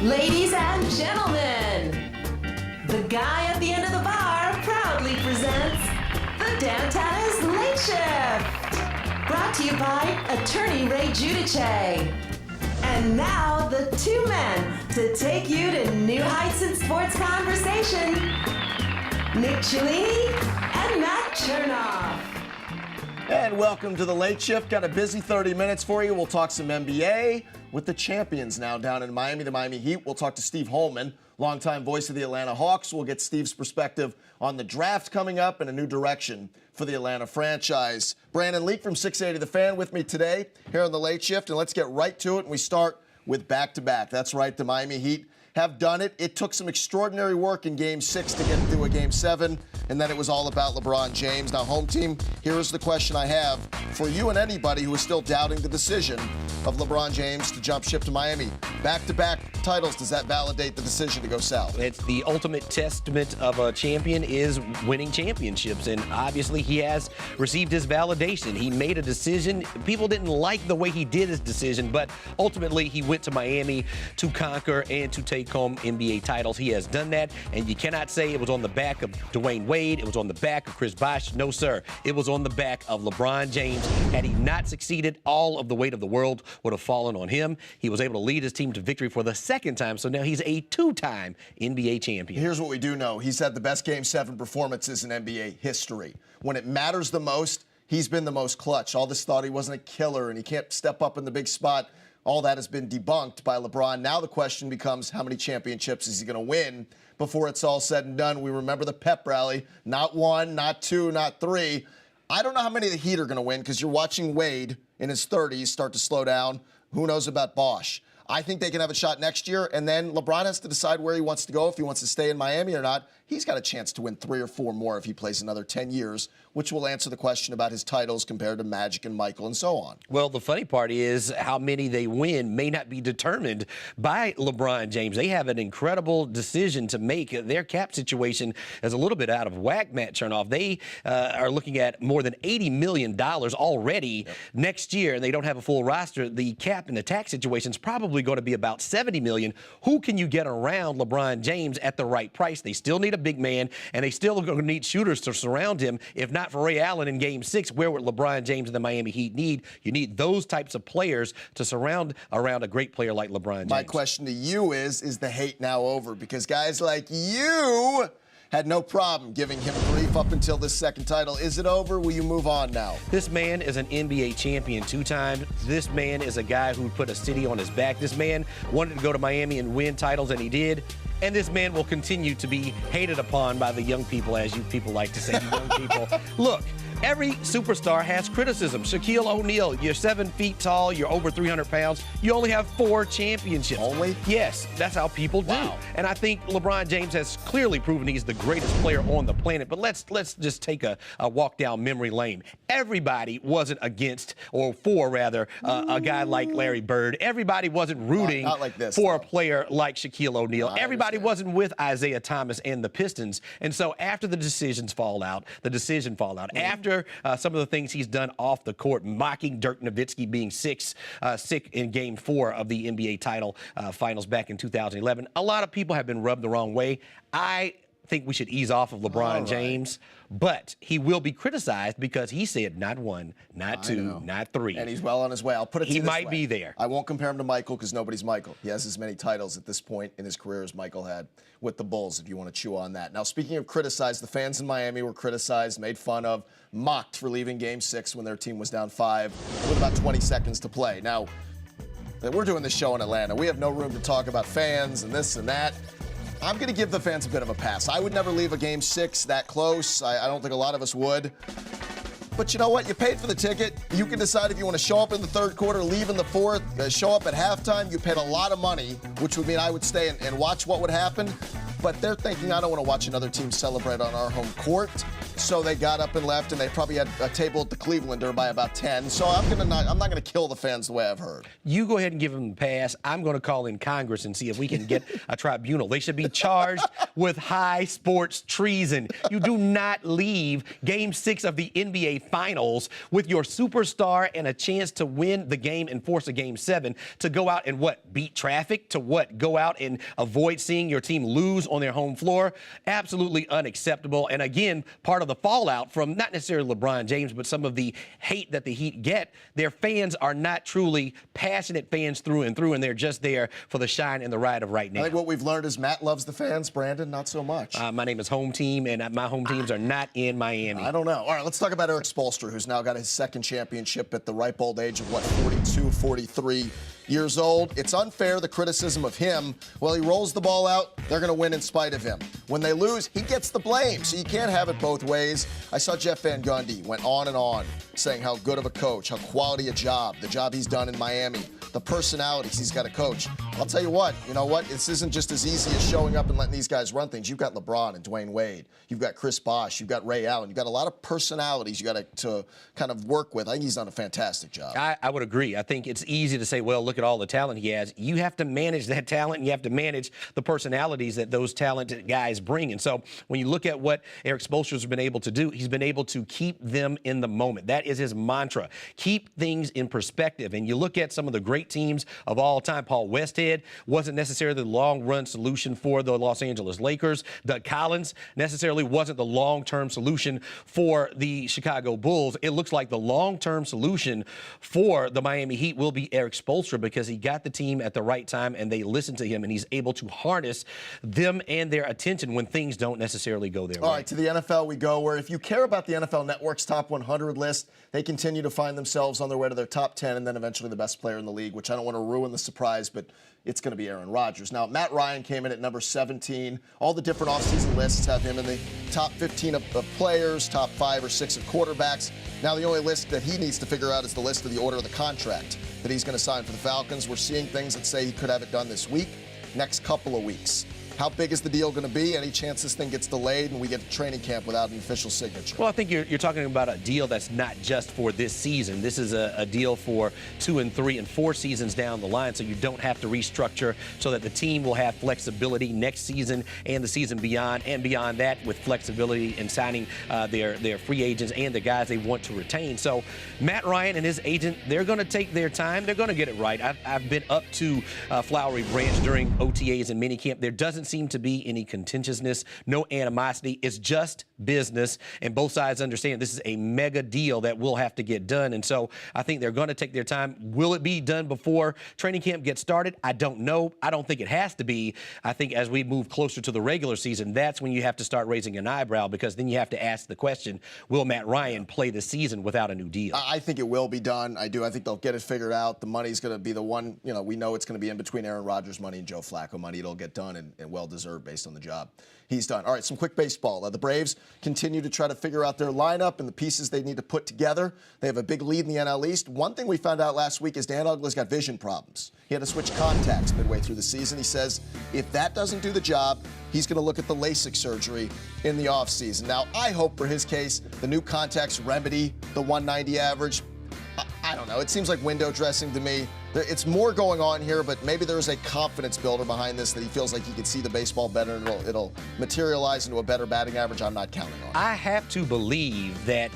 Ladies and gentlemen, the guy at the end of the bar proudly presents the Dantanna's Late Shift. Brought to you by attorney Ray Giudice. And now the two men to take you to new heights in sports conversation, Nick Cellini and Matt Chernoff. And welcome to the Late Shift. Got a busy 30 minutes for you. We'll talk some NBA with the champions now down in Miami, the Miami Heat. We'll talk to Steve Holman, longtime voice of the Atlanta Hawks. We'll get Steve's perspective on the draft coming up and a new direction for the Atlanta franchise. Brandon Leak from 680 The Fan with me today here on the Late Shift. And let's get right to it. And we start with back-to-back. That's right, the Miami Heat have done it. It took some extraordinary work in Game 6 to get through a Game 7, and then it was all about LeBron James. Now, home team, here is the question I have for you and anybody who is still doubting the decision of LeBron James to jump ship to Miami. Back-to-back titles, does that validate the decision to go south? It's the ultimate testament of a champion is winning championships, and obviously he has received his validation. He made a decision. People didn't like the way he did his decision, but ultimately he went to Miami to conquer and to take home NBA titles. He has done that, and you cannot say it was on the back of Dwayne Wade, it was on the back of Chris Bosh. No, sir. It was on the back of LeBron James. Had he not succeeded, all of the weight of the world would have fallen on him. He was able to lead his team to victory for the second time, so now he's a two-time NBA champion. Here's what we do know. He's had the best Game 7 performances in NBA history. When it matters the most, he's been the most clutch. All this thought he wasn't a killer and he can't step up in the big spot. All that has been debunked by LeBron. Now the question becomes, how many championships is he going to win before it's all said and done? We remember the pep rally. Not one, not two, not three. I don't know how many the Heat are going to win because you're watching Wade in his 30s start to slow down. Who knows about Bosh? I think they can have a shot next year, and then LeBron has to decide where he wants to go, if he wants to stay in Miami or not. He's got a chance to win 3 or 4 more if he plays another 10 years, which will answer the question about his titles compared to Magic and Michael and so on. Well, the funny part is how many they win may not be determined by LeBron James. They have an incredible decision to make. Their cap situation is a little bit out of whack, Matt Chernoff. They are looking at more than $80 million already next year, and they don't have a full roster. The cap and the tax situation is probably going to be about $70 million. Who can you get around LeBron James at the right price? They still need a big man, and they still are going to need shooters to surround him. If not for Ray Allen in Game 6, where would LeBron James and the Miami Heat need? You need those types of players to surround around a great player like LeBron James. My question to you is the hate now over? Because guys like you had no problem giving him grief up until this second title. Is it over? Will you move on now? This man is an NBA champion 2 times. This man is a guy who put a city on his back. This man wanted to go to Miami and win titles, and he did. And this man will continue to be hated upon by the young people, as you people like to say, you young people. Look, every superstar has criticism. Shaquille O'Neal, you're 7 feet tall, you're over 300 pounds, you only have 4 championships. Only? Yes, that's how people do. Wow. And I think LeBron James has clearly proven he's the greatest player on the planet. But let's just take a walk down memory lane. Everybody wasn't against, or for rather, a guy like Larry Bird. Everybody wasn't rooting not like this, for though. a player like Shaquille O'Neal. Everybody wasn't with Isaiah Thomas and the Pistons. And so after the decision fall out, after some of the things he's done off the court, mocking Dirk Nowitzki being sick in Game 4 of the NBA title finals back in 2011, a lot of people have been rubbed the wrong way. I think we should ease off of LeBron James, but he will be criticized because he said not 1, not 2, not 3. And he's well on his way. I'll put it to you this way. He might be there. I won't compare him to Michael because nobody's Michael. He has as many titles at this point in his career as Michael had with the Bulls, if you want to chew on that. Now, speaking of criticized, the fans in Miami were criticized, made fun of, mocked for leaving Game 6 when their team was down 5 with about 20 seconds to play. Now, we're doing this show in Atlanta. We have no room to talk about fans and this and that. I'm going to give the fans a bit of a pass. I would never leave a Game 6 that close. I don't think a lot of us would. But you know what? You paid for the ticket. You can decide if you want to show up in the third quarter, leave in the fourth, show up at halftime. You paid a lot of money, which would mean I would stay and watch what would happen. But they're thinking, I don't want to watch another team celebrate on our home court. so they got up and left, and they probably had a table at the Clevelander by about 10. So I'm not going to kill the fans the way I've heard. You go ahead and give them a pass. I'm going to call in Congress and see if we can get a tribunal. They should be charged with high sports treason. You do not leave Game 6 of the NBA Finals with your superstar and a chance to win the game and force a Game 7 to go out and beat traffic, to go out and avoid seeing your team lose on their home floor. Absolutely unacceptable. And again, part of the fallout from not necessarily LeBron James, but some of the hate that the Heat get, their fans are not truly passionate fans through and through, and they're just there for the shine and the ride of right now. I think what we've learned is Matt loves the fans, Brandon, not so much. My name is Home Team, and my home teams are not in Miami. I don't know. All right, let's talk about Eric Spoelstra, who's now got his second championship at the ripe old age of, 42, 43 years old. It's unfair, the criticism of him. Well, he rolls the ball out. They're going to win in spite of him. When they lose, he gets the blame. So you can't have it both ways. I saw Jeff Van Gundy went on and on saying how good of a coach, how quality a job, the job he's done in Miami, the personalities he's got to coach. I'll tell you what, this isn't just as easy as showing up and letting these guys run things. You've got LeBron and Dwayne Wade. You've got Chris Bosh. You've got Ray Allen. You've got a lot of personalities you got to kind of work with. I think he's done a fantastic job. I would agree. I think it's easy to say, well, look at all the talent he has. You have to manage that talent, and you have to manage the personalities that those talented guys bring. And so when you look at what Eric Spoelstra's been able to do, he's been able to keep them in the moment. That is his mantra. Keep things in perspective. And you look at some of the great teams of all time. Paul Westhead wasn't necessarily the long-run solution for the Los Angeles Lakers. Doug Collins necessarily wasn't the long-term solution for the Chicago Bulls. It looks like the long-term solution for the Miami Heat will be Eric Spoelstra, because he got the team at the right time and they listened to him, and he's able to harness them and their attention when things don't necessarily go their way. All right, to the NFL we go, where if you care about the NFL Network's top 100 list, they continue to find themselves on their way to their top 10 and then eventually the best player in the league, which I don't want to ruin the surprise, but it's going to be Aaron Rodgers. Now, Matt Ryan came in at number 17. All the different offseason lists have him in the top 15 of players, top 5 or 6 of quarterbacks. Now, the only list that he needs to figure out is the list of the order of the contract that he's going to sign for the Falcons. We're seeing things that say he could have it done this week, next couple of weeks. How big is the deal going to be? Any chance this thing gets delayed and we get to training camp without an official signature? Well, I think you're talking about a deal that's not just for this season. This is a deal for 2 and 3 and 4 seasons down the line, so you don't have to restructure, so that the team will have flexibility next season and the season beyond, and beyond that, with flexibility in signing their free agents and the guys they want to retain. So Matt Ryan and his agent, they're going to take their time. They're going to get it right. I've been up to Flowery Branch during OTAs and minicamp. There doesn't seem to be any contentiousness, no animosity. It's just business, and both sides understand this is a mega deal that will have to get done. And so I think they're going to take their time. Will it be done before training camp gets started? I don't know. I don't think it has to be. I think as we move closer to the regular season, that's when you have to start raising an eyebrow, because then you have to ask the question, will Matt Ryan play the season without a new deal? I think it will be done. I do. I think they'll get it figured out. The money's going to be the one, we know it's going to be in between Aaron Rodgers' money and Joe Flacco money. It'll get done, and well-deserved based on the job he's done. All right, some quick baseball. The Braves continue to try to figure out their lineup and the pieces they need to put together. They have a big lead in the NL East. One thing we found out last week is Dan Uggla's got vision problems. He had to switch contacts midway through the season. He says if that doesn't do the job, he's going to look at the LASIK surgery in the offseason. Now, I hope for his case the new contacts remedy the 190 average. I don't know. It seems like window dressing to me. It's more going on here, but maybe there's a confidence builder behind this, that he feels like he can see the baseball better and it'll materialize into a better batting average. I'm not counting on it. I have to believe that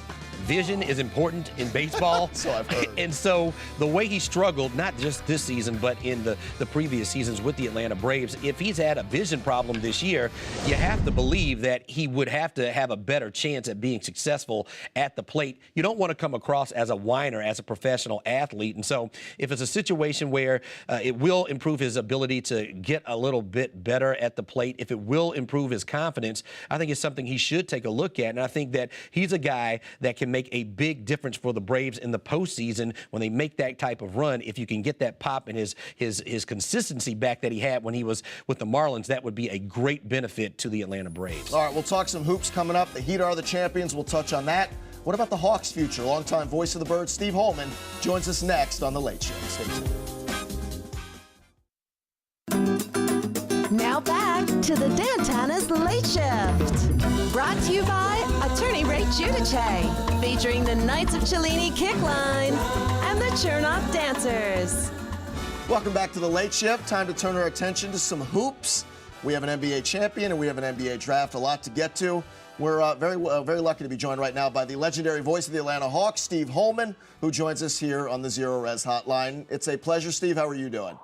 vision is important in baseball. So I've heard. And so the way he struggled, not just this season, but in the previous seasons with the Atlanta Braves, if he's had a vision problem this year, you have to believe that he would have to have a better chance at being successful at the plate. You don't want to come across as a whiner, as a professional athlete. And so if it's a situation where it will improve his ability to get a little bit better at the plate, if it will improve his confidence, I think it's something he should take a look at. And I think that he's a guy that can make a big difference for the Braves in the postseason when they make that type of run. If you can get that pop and his consistency back that he had when he was with the Marlins, that would be a great benefit to the Atlanta Braves. All right, we'll talk some hoops coming up. The Heat are the champions. We'll touch on that. What about the Hawks' future? Longtime voice of the Birds, Steve Holman, joins us next on The Late Show. Stay tuned. Now back to the Dantanna's Late Shift. Brought to you by Attorney Ray Giudice, featuring the Knights of Cellini Kick Line and the Chernoff Dancers. Welcome back to the Late Shift. Time to turn our attention to some hoops. We have an NBA champion and we have an NBA draft. A lot to get to. We're very lucky to be joined right now by the legendary voice of the Atlanta Hawks, Steve Holman, who joins us here on the Zero Res Hotline. It's a pleasure, Steve. How are you doing?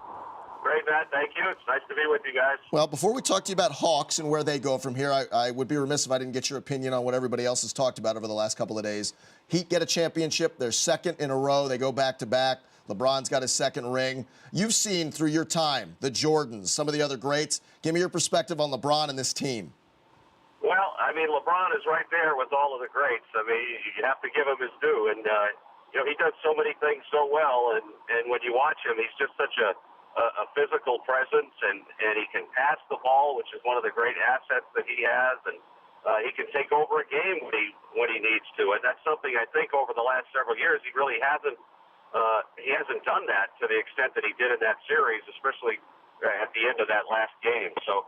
Great, Matt. Thank you. It's nice to be with you guys. Well, before we talk to you about Hawks and where they go from here, I would be remiss if I didn't get your opinion on what everybody else has talked about over the last couple of days. Heat get a championship. They're second in a row. They go back-to-back. LeBron's got his second ring. You've seen through your time the Jordans, some of the other greats. Give me your perspective on LeBron and this team. Well, I mean, LeBron is right there with all of the greats. I mean, you have to give him his due. And, he does so many things so well. And when you watch him, he's just such a physical presence. And he can pass the ball, which is one of the great assets that he has. And he can take over a game when he needs to. And that's something I think over the last several years he really hasn't. He hasn't done that to the extent that he did in that series, especially at the end of that last game. So,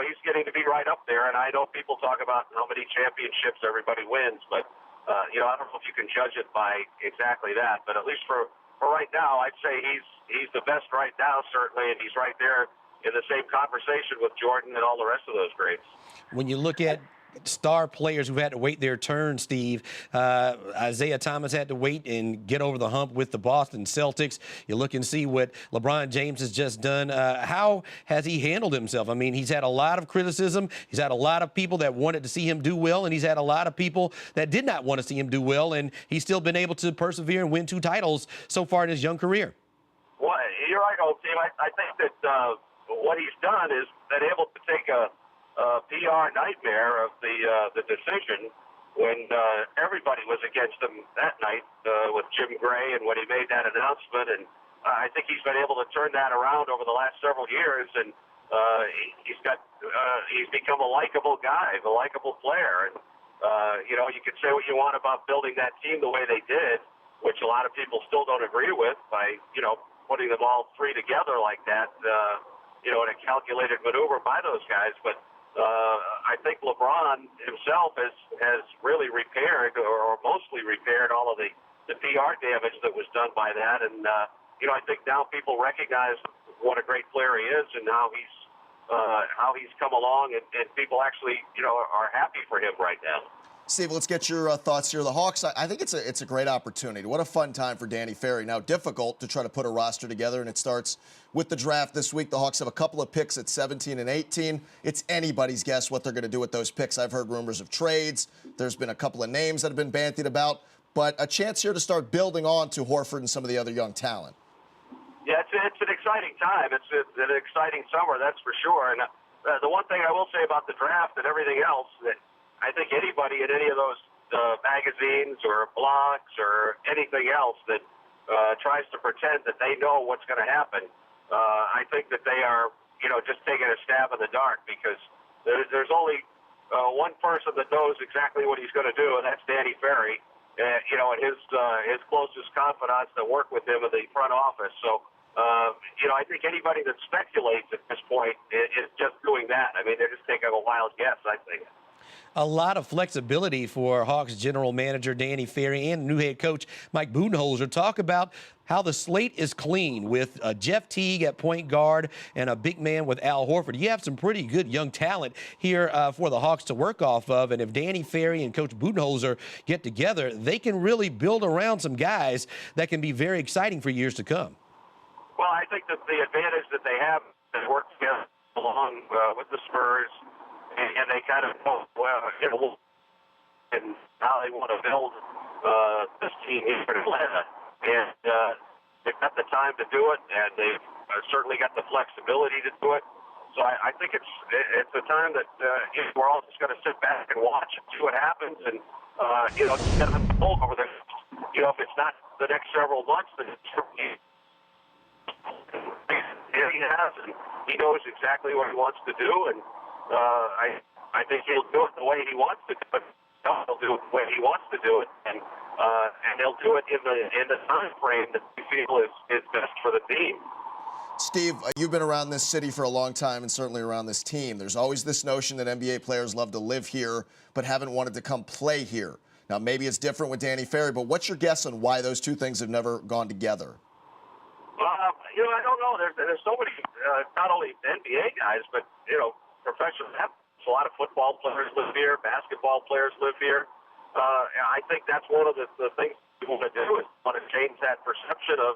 he's getting to be right up there. And I know people talk about how many championships everybody wins, but I don't know if you can judge it by exactly that. But at least for right now, I'd say he's the best right now, certainly, and he's right there in the same conversation with Jordan and all the rest of those greats. When you look at star players who've had to wait their turn, Steve. Isaiah Thomas had to wait and get over the hump with the Boston Celtics. You look and see what LeBron James has just done. How has he handled himself? I mean, he's had a lot of criticism. He's had a lot of people that wanted to see him do well, and he's had a lot of people that did not want to see him do well, and he's still been able to persevere and win 2 titles so far in his young career. Well, you're right, old team. I think that what he's done is been able to take a PR nightmare of the decision when everybody was against him that night with Jim Gray and when he made that announcement. And I think he's been able to turn that around over the last several years. And he's become a likable guy, a likable player. And, you could say what you want about building that team the way they did, which a lot of people still don't agree with by, putting them all 3 together like that, in a calculated maneuver by those guys. But I think LeBron himself has really repaired or mostly repaired all of the PR damage that was done by that. And, I think now people recognize what a great player he is and how he's come along and people actually, are happy for him right now. Steve, let's get your thoughts here. The Hawks, I think it's a great opportunity. What a fun time for Danny Ferry. Now, difficult to try to put a roster together, and it starts with the draft this week. The Hawks have a couple of picks at 17 and 18. It's anybody's guess what they're going to do with those picks. I've heard rumors of trades. There's been a couple of names that have been bandied about, but a chance here to start building on to Horford and some of the other young talent. Yeah, it's an exciting time. It's an exciting summer, that's for sure. And the one thing I will say about the draft and everything else that I think anybody in any of those magazines or blogs or anything else that tries to pretend that they know what's going to happen, I think that they are, just taking a stab in the dark because there's only one person that knows exactly what he's going to do, and that's Danny Ferry, and his closest confidants that work with him in the front office. So, I think anybody that speculates at this point is just doing that. I mean, they're just taking a wild guess, I think. A lot of flexibility for Hawks general manager Danny Ferry and new head coach Mike Budenholzer. Talk about how the slate is clean with Jeff Teague at point guard and a big man with Al Horford. You have some pretty good young talent here for the Hawks to work off of. And if Danny Ferry and Coach Budenholzer get together, they can really build around some guys that can be very exciting for years to come. Well, I think that the advantage that they have is work together along with the Spurs. And they kind of know, and how they want to build this team here in Atlanta. And they've got the time to do it, and they've certainly got the flexibility to do it. So I think it's a time that we're all just going to sit back and watch and see what happens. And, just get a hold over there. If it's not the next several months, then it's he has, and he knows exactly what he wants to do. And I think he'll do it the way he wants to do it. He'll do it the way he wants to do it, and he'll do it in the time frame that we feel is best for the team. Steve, you've been around this city for a long time and certainly around this team. There's always this notion that NBA players love to live here but haven't wanted to come play here. Now, maybe it's different with Danny Ferry, but what's your guess on why those two things have never gone together? I don't know. There's so many, not only NBA guys, but, professional athletes. A lot of football players live here. Basketball players live here. I think that's one of the things we want to do is want to change that perception of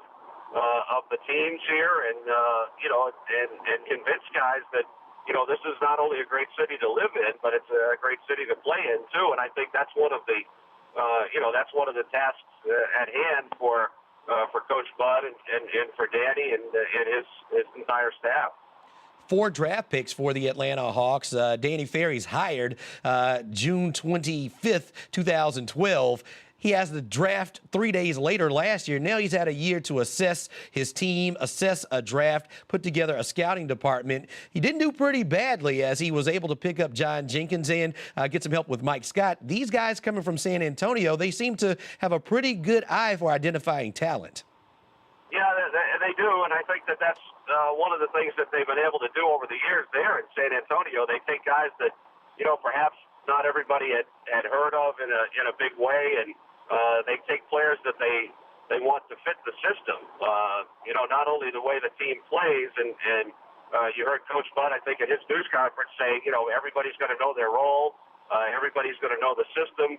the teams here and convince guys that, this is not only a great city to live in, but it's a great city to play in, too. And I think that's one of the, that's one of the tasks at hand for Coach Bud and for Danny and his entire staff. 4 draft picks for the Atlanta Hawks. Danny Ferry's hired June 25th, 2012. He has the draft 3 days later last year. Now he's had a year to assess his team, assess a draft, put together a scouting department. He didn't do pretty badly as he was able to pick up John Jenkins and get some help with Mike Scott. These guys coming from San Antonio, they seem to have a pretty good eye for identifying talent. Yeah, they do, and I think that's one of the things that they've been able to do over the years there in San Antonio. They take guys that, perhaps not everybody had heard of in a big way, and they take players that they want to fit the system. Not only the way the team plays, and you heard Coach Bud, I think, at his news conference say, everybody's going to know their role, everybody's going to know the system.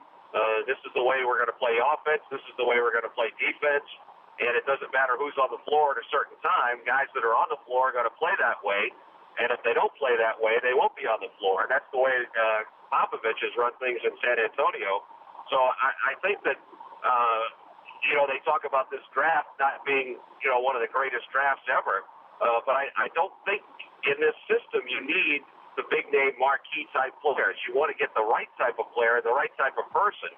This is the way we're going to play offense. This is the way we're going to play defense. And it doesn't matter who's on the floor at a certain time. Guys that are on the floor are going to play that way. And if they don't play that way, they won't be on the floor. And that's the way Popovich has run things in San Antonio. So I think that, they talk about this draft not being, one of the greatest drafts ever. But I don't think in this system you need the big-name marquee type players. You want to get the right type of player, the right type of person.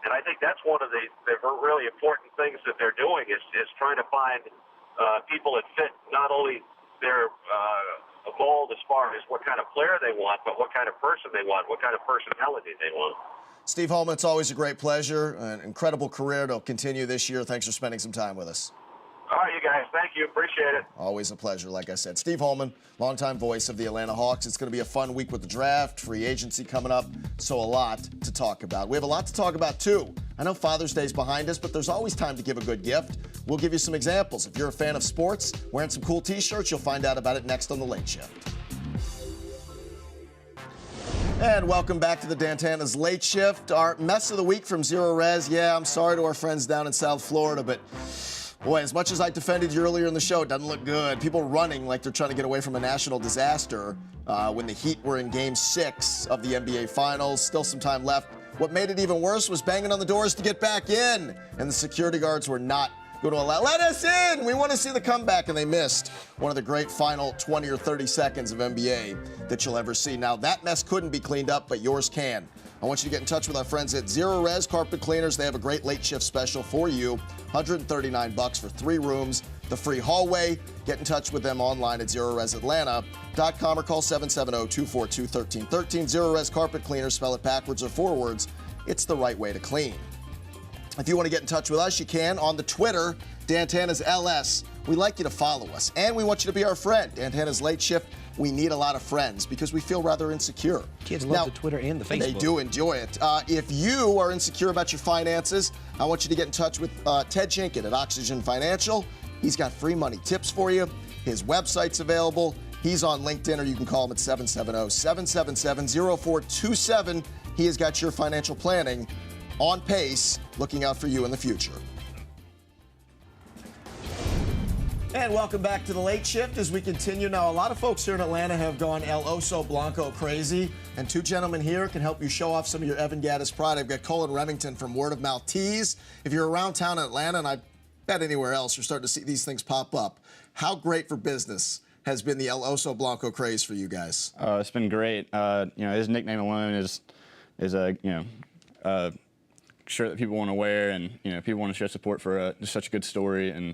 And I think that's one of the really important things that they're doing is trying to find people that fit not only their mold as far as what kind of player they want, but what kind of person they want, what kind of personality they want. Steve Holman, it's always a great pleasure. An incredible career to continue this year. Thanks for spending some time with us. All right, you guys. Thank you. Appreciate it. Always a pleasure, like I said. Steve Holman, longtime voice of the Atlanta Hawks. It's going to be a fun week with the draft, free agency coming up, so a lot to talk about. We have a lot to talk about, too. I know Father's Day is behind us, but there's always time to give a good gift. We'll give you some examples. If you're a fan of sports, wearing some cool T-shirts, you'll find out about it next on The Late Shift. And welcome back to the Dantanna's Late Shift. Our mess of the week from Zero Res. Yeah, I'm sorry to our friends down in South Florida, but boy, as much as I defended you earlier in the show, it doesn't look good. People running like they're trying to get away from a national disaster when the Heat were in Game 6 of the NBA Finals. Still some time left. What made it even worse was banging on the doors to get back in, and the security guards were not going to allow. Let us in! We want to see the comeback, and they missed one of the great final 20 or 30 seconds of NBA that you'll ever see. Now, that mess couldn't be cleaned up, but yours can. I want you to get in touch with our friends at Zero Res Carpet Cleaners. They have a great late shift special for you. $139 for 3 rooms, the free hallway. Get in touch with them online at ZeroResAtlanta.com or call 770-242-1313. Zero Res Carpet Cleaners, spell it backwards or forwards. It's the right way to clean. If you want to get in touch with us, you can on the Twitter, Dantanna's LS. We like you to follow us, and we want you to be our friend. Dantanna's Late Shift, we need a lot of friends because we feel rather insecure. Kids love the Twitter and the Facebook. They do enjoy it. If you are insecure about your finances, I want you to get in touch with Ted Jenkins at Oxygen Financial. He's got free money tips for you. His website's available. He's on LinkedIn, or you can call him at 770-777-0427. He has got your financial planning on pace, looking out for you in the future. And welcome back to the Late Shift as we continue. Now, a lot of folks here in Atlanta have gone El Oso Blanco crazy, and 2 gentlemen here can help you show off some of your Evan Gaddis pride. I've got Colin Remington from Word of Mouth Teas. If you're around town in Atlanta, and I bet anywhere else, you're starting to see these things pop up. How great for business has been the El Oso Blanco craze for you guys? It's been great. His nickname alone is a shirt that people want to wear, and people want to show support for just such a good story and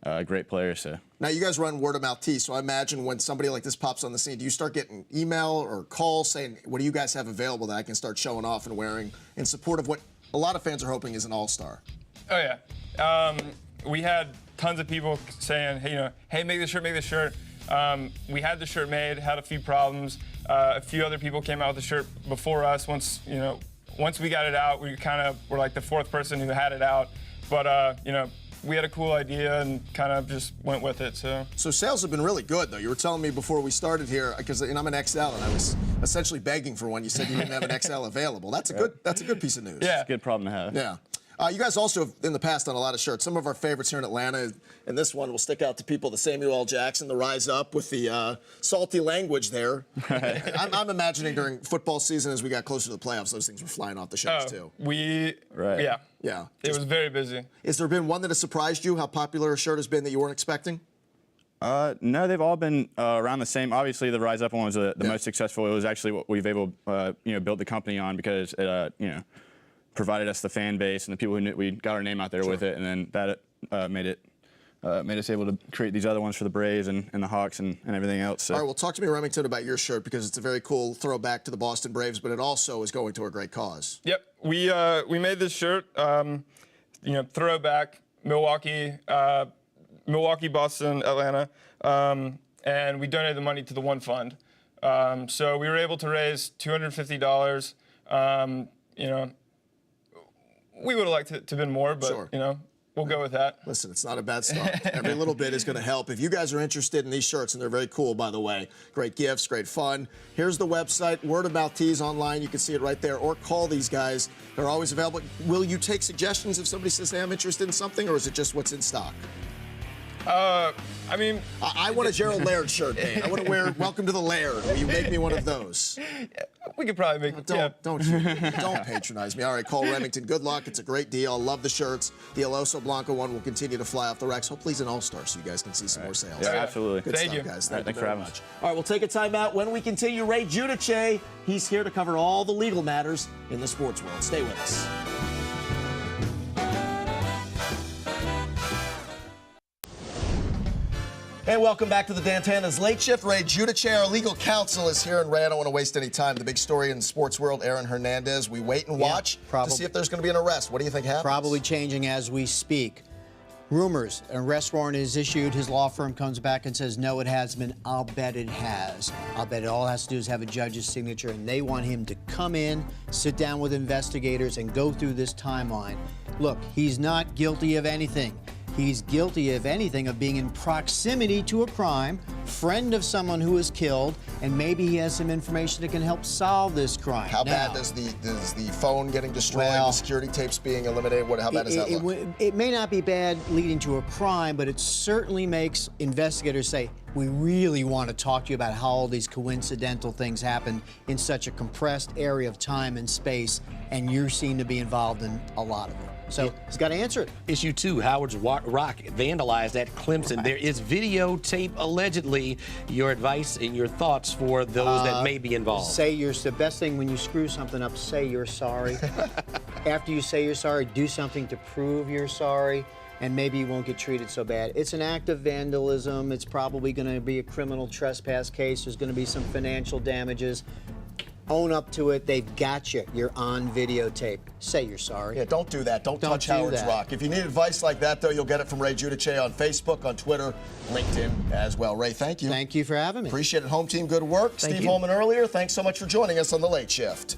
a great player. So now you guys run Word of Mouth Tea, so I imagine when somebody like this pops on the scene, do you start getting email or calls saying, what do you guys have available that I can start showing off and wearing in support of what a lot of fans are hoping is an all-star? Oh yeah, we had tons of people saying, hey, hey, make this shirt, make this shirt. We had the shirt made, had a few problems. A few other people came out with the shirt before us. Once we got it out, we kind of were like the fourth person who had it out. But, we had a cool idea and kind of just went with it. So sales have been really good, though. You were telling me before we started here, because I'm an XL, and I was essentially begging for one. You said you didn't have an XL available. That's a good piece of news. Yeah, It's a good problem to have. Yeah. You guys also have, in the past, done a lot of shirts. Some of our favorites here in Atlanta, and this one will stick out to people, the Samuel L. Jackson, the Rise Up with the salty language there. Right. I'm imagining during football season, as we got closer to the playoffs, those things were flying off the shelves, too. Yeah. Yeah. It was very busy. Has there been one that has surprised you, how popular a shirt has been that you weren't expecting? No, they've all been around the same. Obviously, the Rise Up one was the most successful. It was actually what we've able, built the company on because it, provided us the fan base and the people who knew we got our name out there with it, and then that made us able to create these other ones for the Braves and the Hawks and everything else. So. All right, well, talk to me, Remington, about your shirt because it's a very cool throwback to the Boston Braves, but it also is going to a great cause. Yep, we made this shirt, throwback Milwaukee, Boston, Atlanta, and we donated the money to the One Fund. So we were able to raise $250. We would have liked it to have been more, but, sure. We'll go with that. Listen, it's not a bad start. Every little bit is going to help. If you guys are interested in these shirts, and they're very cool, by the way, great gifts, great fun, here's the website, Word of Mouth Tees online. You can see it right there, or call these guys. They're always available. Will you take suggestions if somebody says, hey, I'm interested in something, or is it just what's in stock? I want a Gerald Laird shirt, Dane. I want to wear Welcome to the Laird. Will you make me one of those? We could probably make it. Don't patronize me. All right, call Remington. Good luck. It's a great deal. I love the shirts. The El Oso Blanco one will continue to fly off the racks. Hopefully he's an all-star so you guys can see some more sales. Yeah, absolutely. Good Thank stuff, you. guys. Thanks for having us. All right, we'll take a timeout. When we continue, Ray Giudice. He's here to cover all the legal matters in the sports world. Stay with us. And welcome back to the Dantanna's Late Shift. Ray Giudice, our legal counsel, is here. And Ray, I don't want to waste any time. The big story in the sports world, Aaron Hernandez. We wait and watch to see if there's going to be an arrest. What do you think happens? Probably changing as we speak. Rumors, an arrest warrant is issued. His law firm comes back and says, no, it hasn't been. I'll bet it has. I'll bet it all has to do is have a judge's signature, and they want him to come in, sit down with investigators, and go through this timeline. Look, he's not guilty of anything. He's guilty, if anything, of being in proximity to a crime, friend of someone who was killed, and maybe he has some information that can help solve this crime. How bad does the phone getting destroyed, the security tapes being eliminated, how bad does that look? It may not be bad leading to a crime, but it certainly makes investigators say, we really want to talk to you about how all these coincidental things happened in such a compressed area of time and space, and you seem to be involved in a lot of it. So he's got to answer it. Issue 2, Howard's Rock vandalized at Clemson. There is videotape, allegedly. Your advice and your thoughts for those that may be involved. The best thing when you screw something up, say you're sorry. After you say you're sorry, do something to prove you're sorry, and maybe you won't get treated so bad. It's an act of vandalism. It's probably going to be a criminal trespass case. There's going to be some financial damages. Own up to it. They've got you. You're on videotape. Say you're sorry. Yeah, don't do that. Don't touch Howard's Rock. If you need advice like that, though, you'll get it from Ray Giudice on Facebook, on Twitter, LinkedIn as well. Ray, thank you. Thank you for having me. Appreciate it. Home team, good work. Steve Holman earlier, thanks so much for joining us on The Late Shift.